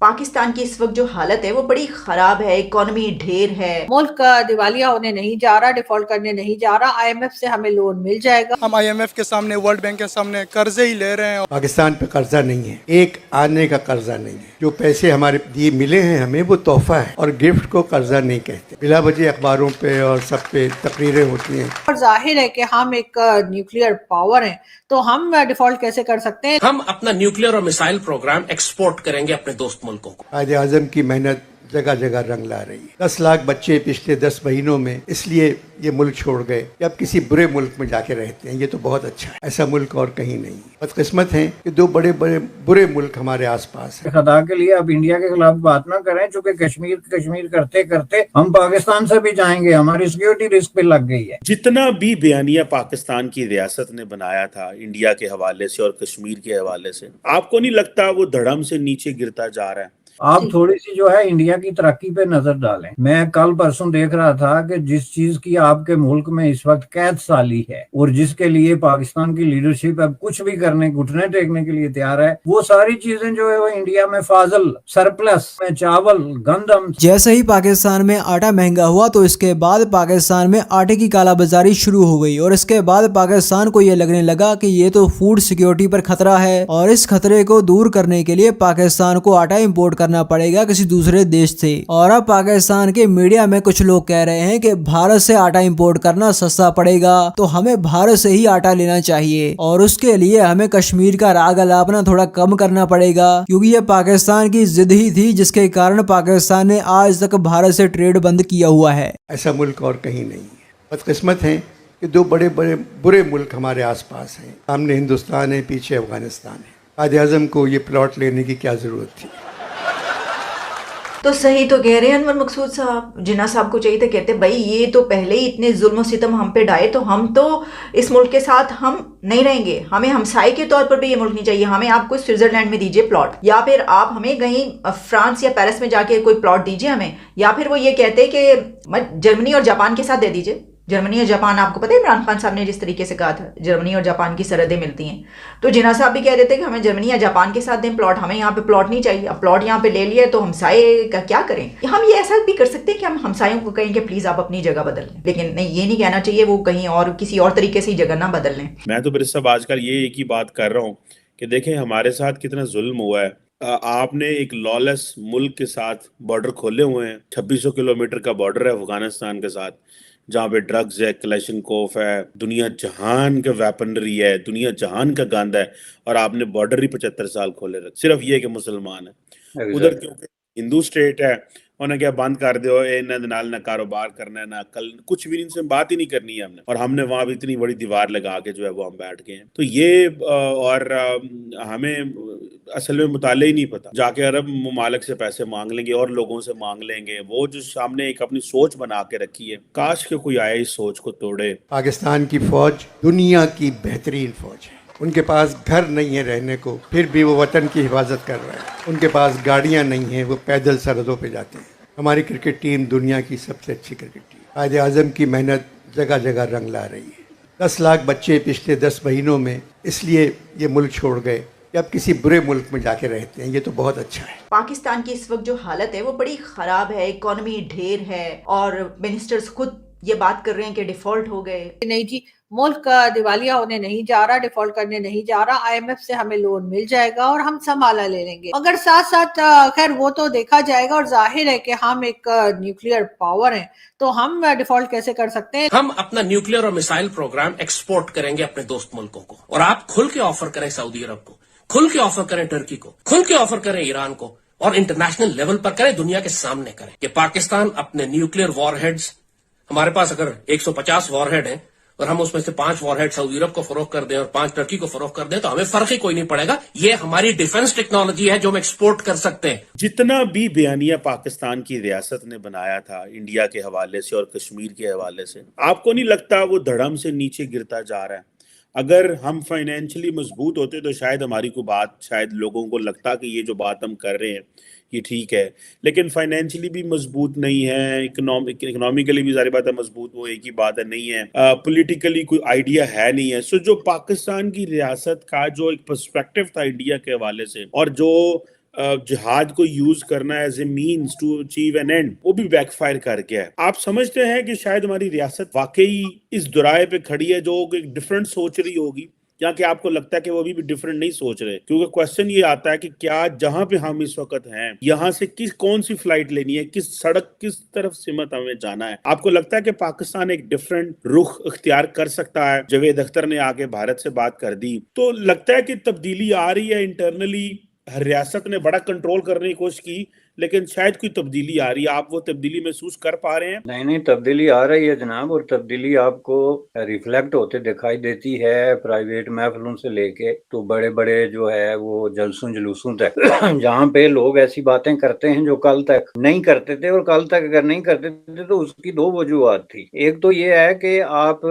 پاکستان کی اس وقت جو حالت ہے وہ بڑی خراب ہے، اکانومی ڈھیر ہے، ملک دیوالیہ ہونے نہیں جا رہا، ڈیفالٹ کرنے نہیں جا رہا، آئی ایم ایف سے ہمیں لون مل جائے گا۔ ہم آئی ایم ایف کے سامنے، ورلڈ بینک کے سامنے قرضے ہی لے رہے ہیں۔ پاکستان پہ قرضہ نہیں ہے، ایک آنے کا قرضہ نہیں ہے۔ جو پیسے ہمارے دیے ملے ہیں ہمیں وہ تحفہ ہے، اور گفٹ کو قرضہ نہیں کہتے۔ بلا وجہ اخباروں پہ اور سب پہ تقریریں ہوتی ہیں۔ اور ظاہر ہے کہ ہم ایک نیوکلیئر پاور ہیں، تو ہم ڈیفالٹ کیسے کر سکتے ہیں؟ ہم اپنا نیوکلیئر اور میسائل پروگرام ایکسپورٹ کریں گے اپنے دوست ملکوں کو۔ قائد اعظم کی محنت جگہ جگہ رنگ لا رہی ہے۔ 10 لاکھ بچے پچھلے 10 مہینوں میں اس لیے یہ ملک چھوڑ گئے کہ اب کسی برے ملک میں جا کے رہتے ہیں۔ یہ تو بہت اچھا ہے، ایسا ملک اور کہیں نہیں۔ بدقسمت ہیں کہ دو بڑے برے ملک ہمارے آس پاس ہیں۔ خدا کے لیے اب انڈیا کے خلاف بات نہ کریں، چونکہ کشمیر کرتے کرتے ہم پاکستان سے بھی جائیں گے، ہماری سیکیورٹی رسک پہ لگ گئی ہے۔ جتنا بھی بیانیہ پاکستان کی ریاست نے بنایا تھا انڈیا کے حوالے سے اور کشمیر کے حوالے سے، آپ کو نہیں لگتا وہ دھڑم سے نیچے گرتا جا رہا ہے؟ آپ تھوڑی سی جو ہے انڈیا کی ترقی پہ نظر ڈالیں۔ میں کل پرسوں دیکھ رہا تھا کہ جس چیز کی آپ کے ملک میں اس وقت قید سالی ہے اور جس کے لیے پاکستان کی لیڈرشپ اب کچھ بھی کرنے، گھٹنے ٹیکنے کے لیے تیار ہے، وہ ساری چیزیں جو ہے وہ انڈیا میں فاضل، سرپلس میں چاول، گندم۔ جیسے ہی پاکستان میں آٹا مہنگا ہوا تو اس کے بعد پاکستان میں آٹے کی کالا بازاری شروع ہو گئی، اور اس کے بعد پاکستان کو یہ لگنے لگا کہ یہ تو فوڈ سیکیورٹی پر خطرہ ہے، اور اس خطرے کو دور کرنے کے لیے پاکستان کو آٹا امپورٹ کرنا پڑے گا کسی دوسرے دیش سے۔ اور اب پاکستان کے میڈیا میں کچھ لوگ کہہ رہے ہیں کہ بھارت سے آٹا امپورٹ کرنا سستا پڑے گا، تو ہمیں بھارت سے ہی آٹا لینا چاہیے، اور اس کے لیے ہمیں کشمیر کا راگ الاپنا تھوڑا کم کرنا پڑے گا، کیونکہ یہ پاکستان کی ضد ہی تھی جس کے کارن پاکستان نے آج تک بھارت سے ٹریڈ بند کیا ہوا ہے۔ ایسا ملک اور کہیں نہیں ہے۔ بدقسمت ہیں کہ دو بڑے برے ملک ہمارے آس پاس ہیں۔ سامنے ہندوستان ہے، پیچھے افغانستان ہے۔ قائد اعظم کو یہ پلاٹ لینے کی کیا ضرورت تھی؟ تو صحیح تو کہہ رہے ہیں انور مقصود صاحب۔ جناح صاحب کو چاہیے تو کہتے بھائی یہ تو پہلے ہی اتنے ظلم و ستم ہم پہ ڈھائے، تو ہم تو اس ملک کے ساتھ ہم نہیں رہیں گے، ہمیں ہمسائے کے طور پر بھی یہ ملک نہیں چاہیے، ہمیں آپ کو سوئٹزرلینڈ میں دیجئے پلاٹ، یا پھر آپ ہمیں کہیں فرانس یا پیرس میں جا کے کوئی پلاٹ دیجئے ہمیں، یا پھر وہ یہ کہتے کہ جرمنی اور جاپان کے ساتھ دے دیجئے۔ جرمنی اور جاپان، آپ کو پتہ ہے عمران خان صاحب نے جس طریقے سے کہا تھا جرمنی اور جاپان کی سرحدیں ملتی ہیں، تو جناح صاحب بھی کہہ دیتے کہ ہمیں جرمنی یا جاپان کے ساتھ دیں پلاٹ، ہمیں یہاں پہ پلاٹ نہیں چاہیے۔ اب پلاٹ یہاں پہ لے لیا تو ہمسائے کا کیا کریں؟ ہم یہ ایسا بھی کر سکتے ہیں کہ ہم ہمسایوں کو کہیں کہ پلیز آپ اپنی جگہ بدل لیں، لیکن نہیں، یہ نہیں کہنا چاہیے وہ کہیں اور کسی اور طریقے سے جگہ نہ بدل لیں۔ میں تو پھر سب آج کل یہ ایک ہی بات کر رہا ہوں کہ دیکھیں ہمارے ساتھ کتنا ظلم ہوا ہے۔ آپ نے ایک لالیس ملک کے ساتھ بارڈر کھولے ہوئے ہیں، 2600 کلومیٹر کا بارڈر ہے افغانستان کے ساتھ، جہاں پہ ڈرگز ہے، کلیشنکوف ہے، دنیا جہان کا ویپنری ہے، دنیا جہان کا گند ہے، اور آپ نے بارڈر ہی 75 سال کھولے رکھ، صرف یہ کہ مسلمان ہیں۔ ادھر کیونکہ ہندو اسٹیٹ ہے، انہیں کیا بند کر دیو، نہ کاروبار کرنا ہے، نہ کل کچھ بھی ان سے بات ہی نہیں کرنی ہے ہم نے، اور ہم نے وہاں بھی اتنی بڑی دیوار لگا کے جو ہے وہ ہم بیٹھ گئے ہیں۔ تو یہ اور ہمیں اصل میں مطالعہ ہی نہیں پتا، جا کے عرب ممالک سے پیسے مانگ لیں گے اور لوگوں سے مانگ لیں گے، وہ جو سامنے ایک اپنی سوچ بنا کے رکھی ہے، کاش کہ کوئی آئے اس سوچ کو توڑے۔ پاکستان کی فوج دنیا کی بہترین فوج ہے۔ ان کے پاس گھر نہیں ہے رہنے کو، پھر بھی وہ وطن کی حفاظت کر رہے ہیں۔ ان کے پاس گاڑیاں نہیں ہیں، وہ پیدل سرحدوں پہ جاتے ہیں۔ ہماری کرکٹ ٹیم دنیا کی سب سے اچھی کرکٹ ٹیم۔ قائد اعظم کی محنت جگہ جگہ رنگ لا رہی ہے۔ 10 لاکھ بچے پچھلے 10 مہینوں میں اس لیے یہ ملک چھوڑ گئے کہ اب کسی برے ملک میں جا کے رہتے ہیں۔ یہ تو بہت اچھا ہے۔ پاکستان کی اس وقت جو حالت ہے وہ بڑی خراب ہے، اکانومی ڈھیر ہے، اور منسٹرز خود یہ بات کر رہے ہیں کہ ڈیفالٹ ہو گئے۔ نہیں جی، ملک دیوالیہ ہونے نہیں جا رہا، ڈیفالٹ کرنے نہیں جا رہا، آئی ایم ایف سے ہمیں لون مل جائے گا اور ہم سنبھالا لے لیں گے، مگر ساتھ ساتھ خیر وہ تو دیکھا جائے گا، اور ظاہر ہے کہ ہم ایک نیوکلیئر پاور ہیں، تو ہم ڈیفالٹ کیسے کر سکتے ہیں؟ ہم اپنا نیوکلیئر اور میسائل پروگرام ایکسپورٹ کریں گے اپنے دوست ملکوں کو، اور آپ کھل کے آفر کریں سعودی عرب کو، کھل کے آفر کریں ٹرکی کو، کھل کے آفر کریں ایران کو، اور انٹرنیشنل لیول پر کریں، دنیا کے سامنے کریں کہ پاکستان اپنے نیوکلیئر وار ہیڈز، ہمارے پاس اگر 150 وار ہیڈ ہیں اور ہم اس میں سے 5 وار ہیڈ سعودی عرب کو فروخت کر دیں اور 5 ٹرکی کو فروخت کر دیں تو ہمیں فرق ہی کوئی نہیں پڑے گا۔ یہ ہماری ڈیفنس ٹیکنالوجی ہے جو ہم ایکسپورٹ کر سکتے ہیں۔ جتنا بھی بیانیہ پاکستان کی ریاست نے بنایا تھا انڈیا کے حوالے سے اور کشمیر کے حوالے سے، آپ کو نہیں لگتا وہ دھڑم سے نیچے گرتا جا رہا ہے؟ اگر ہم فائنینشلی مضبوط ہوتے تو شاید ہماری کوئی بات، شاید لوگوں کو لگتا کہ یہ جو بات ہم کر رہے ہیں یہ ٹھیک ہے، لیکن فائنینشلی بھی مضبوط نہیں ہے، اکنامیکلی بھی ظاہر بات ہے مضبوط، وہ ایک ہی بات ہے نہیں ہے، پولیٹیکلی کوئی آئیڈیا ہے نہیں ہے۔ سو جو پاکستان کی ریاست کا جو ایک پرسپیکٹو تھا انڈیا کے حوالے سے، اور جو جہاد کو یوز کرنا as a means to achieve an end, وہ بھی بیک فائر کر گیا ہے۔ آپ سمجھتے ہیں کہ شاید ہماری ریاست واقعی اس دورائے پہ کھڑی ہے جو ایک ڈفرنٹ سوچ رہی ہوگی، یا کہ آپ کو لگتا ہے کہ وہ ابھی بھی ڈفرنٹ نہیں سوچ رہے؟ کیونکہ کوشچن یہ آتا ہے کہ کیا جہاں پہ ہم اس وقت ہیں یہاں سے کون سی فلائٹ لینی ہے، کس سڑک، کس طرف سمت ہمیں جانا ہے؟ آپ کو لگتا ہے کہ پاکستان ایک ڈفرنٹ رخ اختیار کر سکتا ہے؟ جاوید اختر نے آگے بھارت سے بات کر دی، تو لگتا ہے کہ تبدیلی آ رہی ہے انٹرنلی؟ ہر ریاست نے بڑا کنٹرول کرنے کی کوشش کی لیکن شاید کوئی تبدیلی آ رہی ہے، آپ وہ تبدیلی محسوس کر پا رہے ہیں؟ نہیں تبدیلی آ رہی ہے جناب، اور تبدیلی آپ کو ریفلیکٹ ہوتے دکھائی دیتی ہے پرائیویٹ محفلوں سے لے کے تو بڑے بڑے جو ہے وہ جلسوں جلوسوں تک جہاں پہ لوگ ایسی باتیں کرتے ہیں جو کل تک نہیں کرتے تھے، اور کل تک اگر نہیں کرتے تھے تو اس کی دو وجوہات تھی۔ ایک تو یہ ہے کہ آپ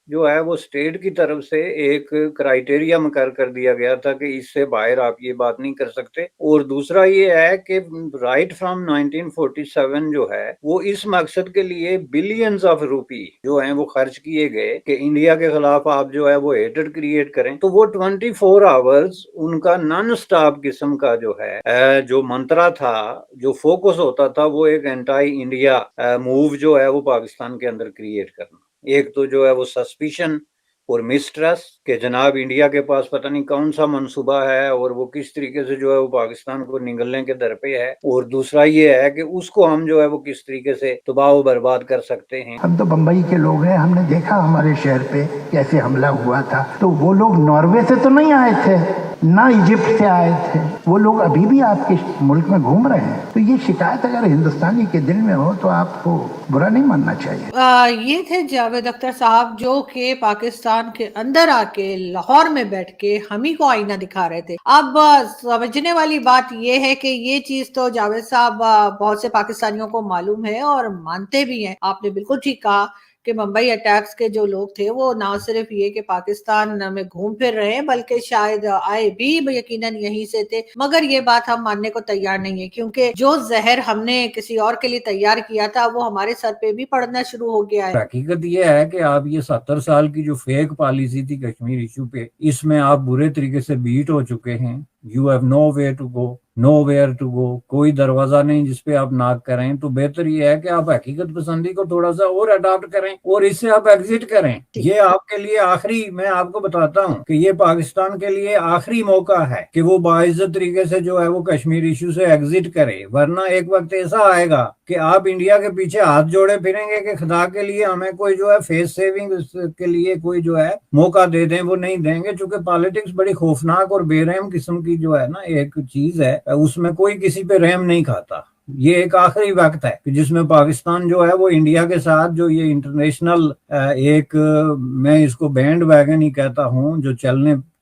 جو ہے وہ اسٹیٹ کی طرف سے ایک کرائیٹیریا مقرر کر دیا گیا تھا کہ اس سے باہر آپ یہ بات نہیں کر سکتے، اور دوسرا یہ ہے کہ رائٹ فرام 1947 جو ہے وہ اس مقصد کے لیے بلینز آف روپی جو ہیں وہ خرچ کیے گئے کہ انڈیا کے خلاف آپ جو ہے وہ ہیٹڈ کریٹ کریں، تو وہ 24 آورز ان کا نان سٹاپ قسم کا جو ہے جو منترا تھا، جو فوکس ہوتا تھا، وہ ایک اینٹائی انڈیا موو جو ہے وہ پاکستان کے اندر کریٹ کرنا۔ ایک تو جو ہے وہ سسپیشن اور مسٹرسٹ کہ جناب انڈیا کے پاس پتہ نہیں کون سا منصوبہ ہے اور وہ کس طریقے سے جو ہے وہ پاکستان کو نگلنے کے در پہ ہے، اور دوسرا یہ ہے کہ اس کو ہم جو ہے وہ کس طریقے سے تباہ و برباد کر سکتے ہیں۔ ہم تو بمبئی کے لوگ ہیں، ہم نے دیکھا ہمارے شہر پہ کیسے حملہ ہوا تھا، تو وہ لوگ ناروے سے تو نہیں آئے تھے، نہ ایجپٹ سے آئے تھے، وہ لوگ ابھی بھی آپ کے ملک میں گھوم رہے ہیں، تو یہ شکایت اگر ہندوستانی کے دل میں ہو تو آپ کو برا نہیں ماننا چاہیے۔ یہ تھے جاوید اختر صاحب جو کہ پاکستان کے اندر آ کے لاہور میں بیٹھ کے ہم ہی کو آئینہ دکھا رہے تھے۔ اب سمجھنے والی بات یہ ہے کہ یہ چیز تو جاوید صاحب بہت سے پاکستانیوں کو معلوم ہے اور مانتے بھی ہیں۔ آپ نے بالکل ٹھیک کہا کہ ممبئی اٹیکس کے جو لوگ تھے وہ نہ صرف یہ کہ پاکستان میں گھوم پھر رہے ہیں بلکہ شاید آئے بھی یقیناً یہیں سے تھے، مگر یہ بات ہم ماننے کو تیار نہیں ہے، کیونکہ جو زہر ہم نے کسی اور کے لیے تیار کیا تھا وہ ہمارے سر پہ بھی پڑنا شروع ہو گیا ہے۔ حقیقت یہ ہے کہ آپ یہ 70 سال کی جو فیک پالیسی تھی کشمیر ایشو پہ، اس میں آپ برے طریقے سے بیٹ ہو چکے ہیں۔ You have no way to go, nowhere to go, کوئی دروازہ نہیں جس پہ آپ ناک کریں، تو بہتر یہ ہے کہ آپ حقیقت پسندی کو تھوڑا سا اور اڈاپٹ کریں اور اس سے آپ ایگزٹ کریں۔ یہ آپ کے لیے آخری، میں آپ کو بتاتا ہوں کہ یہ پاکستان کے لیے آخری موقع ہے کہ وہ باعزت طریقے سے جو ہے وہ کشمیر ایشو سے ایگزٹ کرے، ورنہ ایک وقت ایسا آئے گا کہ آپ انڈیا کے پیچھے ہاتھ جوڑے پھریں گے کہ خدا کے لیے ہمیں کوئی جو ہے فیس سیونگ کے لیے کوئی جو ہے موقع دے دیں، وہ نہیں دیں گے، چونکہ پالیٹکس بڑی خوفناک اور بے رحم قسم کی جو ہے نا ایک چیز ہے، اس میں کوئی کسی پہ رحم نہیں کھاتا۔ یہ ایک آخری وقت ہے کہ جس میں پاکستان جو ہے وہ انڈیا کے ساتھ جو یہ انٹرنیشنل ایک، میں اس کو بینڈ ویگن ہی کہتا ہوں، جو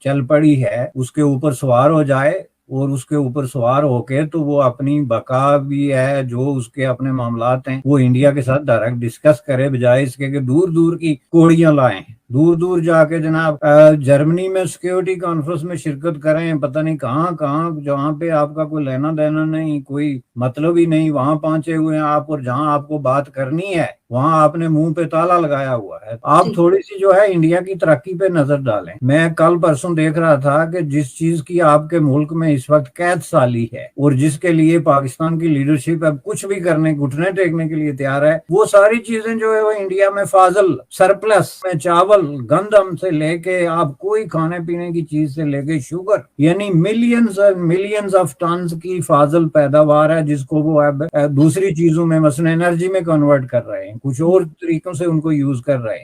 چل پڑی ہے، اس کے اوپر سوار ہو جائے، اور اس کے اوپر سوار ہو کے تو وہ اپنی بقا بھی ہے، جو اس کے اپنے معاملات ہیں وہ انڈیا کے ساتھ ڈائریکٹ ڈسکس کرے، بجائے اس کے کہ دور دور کی کوڑیاں لائیں، دور دور جا کے جناب جرمنی میں سیکیورٹی کانفرنس میں شرکت کریں، پتہ نہیں کہاں جہاں پہ آپ کا کوئی لینا دینا نہیں، کوئی مطلب ہی نہیں، وہاں پہنچے ہوئے ہیں آپ، اور جہاں آپ کو بات کرنی ہے وہاں آپ نے منہ پہ تالا لگایا ہوا ہے۔ آپ تھوڑی سی جو ہے انڈیا کی ترقی پہ نظر ڈالیں۔ میں کل پرسوں دیکھ رہا تھا کہ جس چیز کی آپ کے ملک میں اس وقت قید سالی ہے اور جس کے لیے پاکستان کی لیڈرشپ اب کچھ بھی کرنے، گھٹنے ٹیکنے کے لیے تیار ہے، وہ ساری چیزیں جو ہے وہ انڈیا میں فاضل سرپلس میں چاول، گندم سے لے کے آپ کوئی کھانے پینے کی چیز سے لے کے شوگر، یعنی ملینز آف ٹنز کی فاضل پیداوار ہے، جس کو وہ اب دوسری چیزوں میں مثلا انرجی میں کنورٹ کر رہے ہیں، کچھ اور طریقوں سے ان کو یوز کر رہے ہیں۔